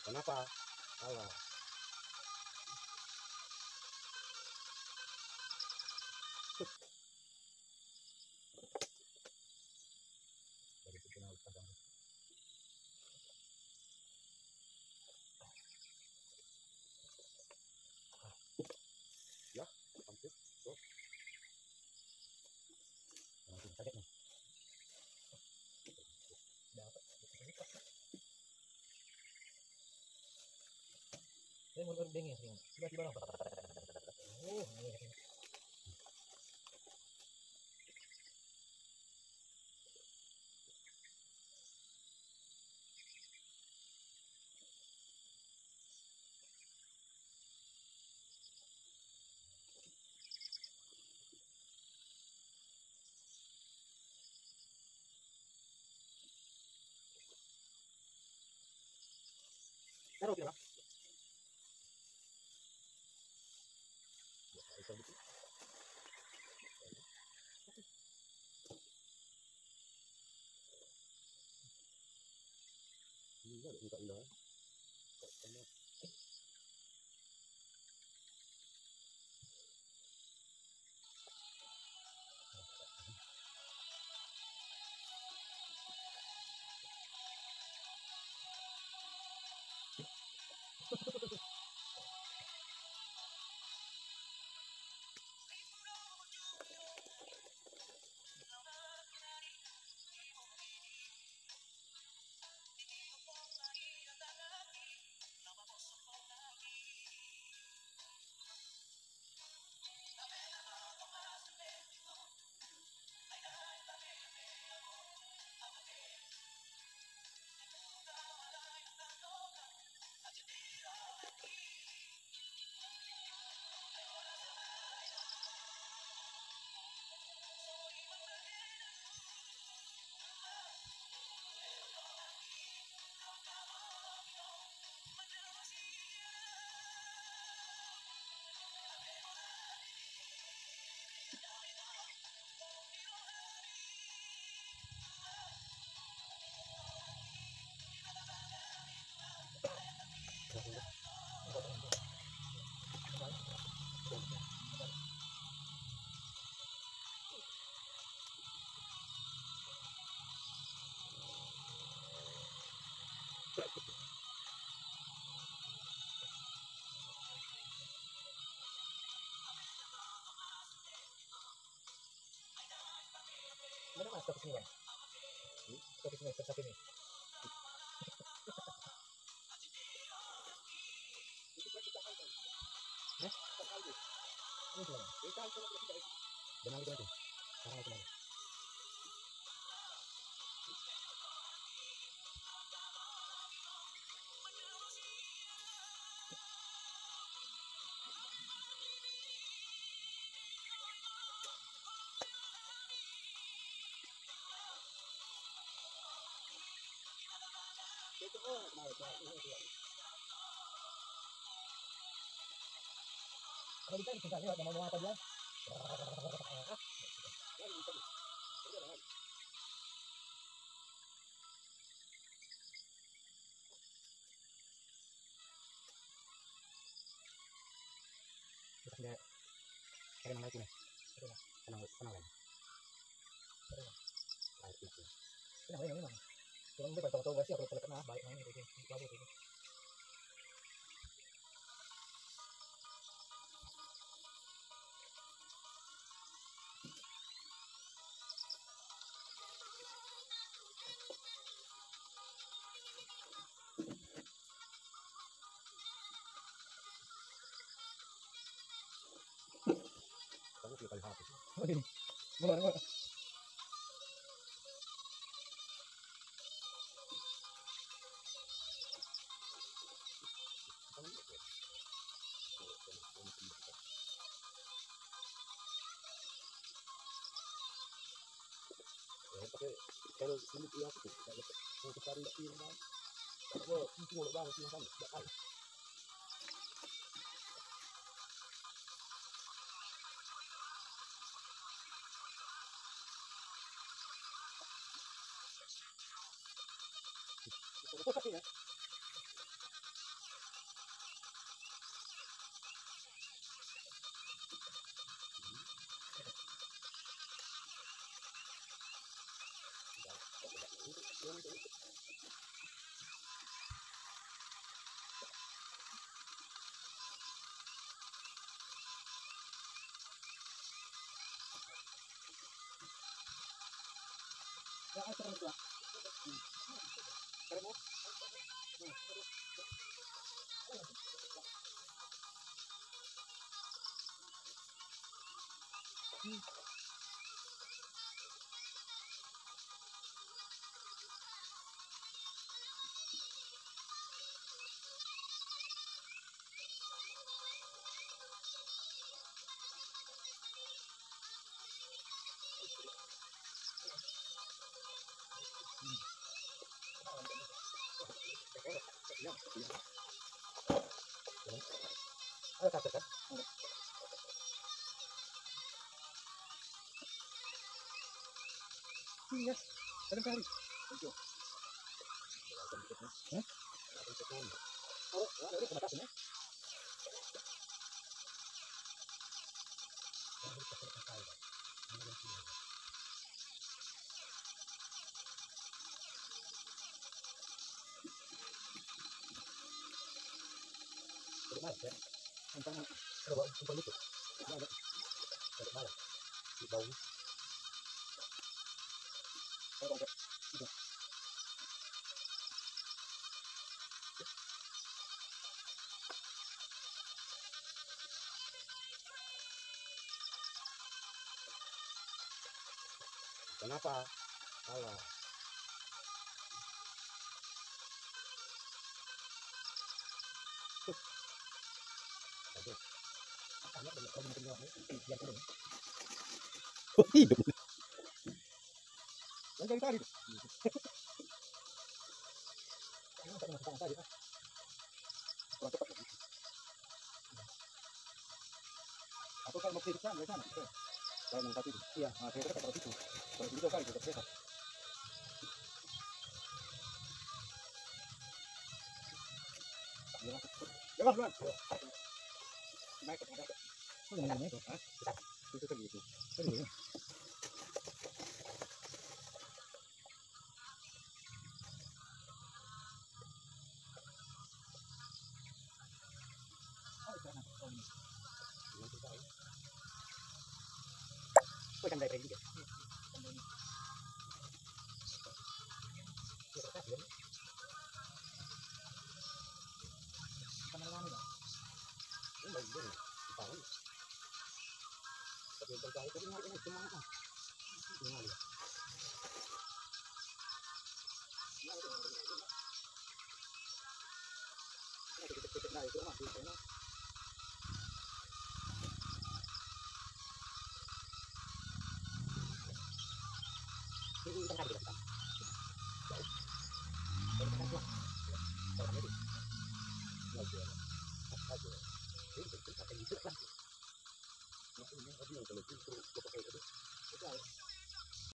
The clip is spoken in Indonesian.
Kenapa? Salah. Dari situ kadang. Ya, hampir. Tuh. Langsung sakit nih. Dapat. Ini mau berdengnya sih. Tiba-tiba lah. Oh, ini. Taruh kira. Iya, buka indah. Mana mas tapi sini kan? Tapi sini seperti ini. Hah? Ini gimana? Benar itu nanti. Sekarang itu nanti. Kalau kita bisa lihat mau apa dia? Sudah keren lagi nih. Kenal kan? Baik itu. Kenal ini memang. Cuma dia tahu versi aku kalau kena baik ini itu. Bagus itu. Kamu sudah kali hati. Mulai. Pakai kalau ini dia aku mau ke cari lagi kan. Aku mau banget sih kan. Enggak. Ada kaca kan? Iya, kadang kali. Oh, ini pembatasannya. Bagaimana ya? Tentang coba umpan itu. Ada. Bagaimana? Di bawah. Kalau ada itu. Kenapa? Alah. Aduh. Makanya benar-benar yang kedua. Oh, hidup. Yang dari tadi. Tadi. Kurang cepat. Atau kalau mau ke sana, sana. Kalau yang tadi. Iya, nah, saya kira kalau itu. Kalau itu kali kita cepat. Jangan, jangan. Naik ke atas. Oh, yang naik ke atas. Itu kan gitu. Aduh. Oh, yang dari juga. Ini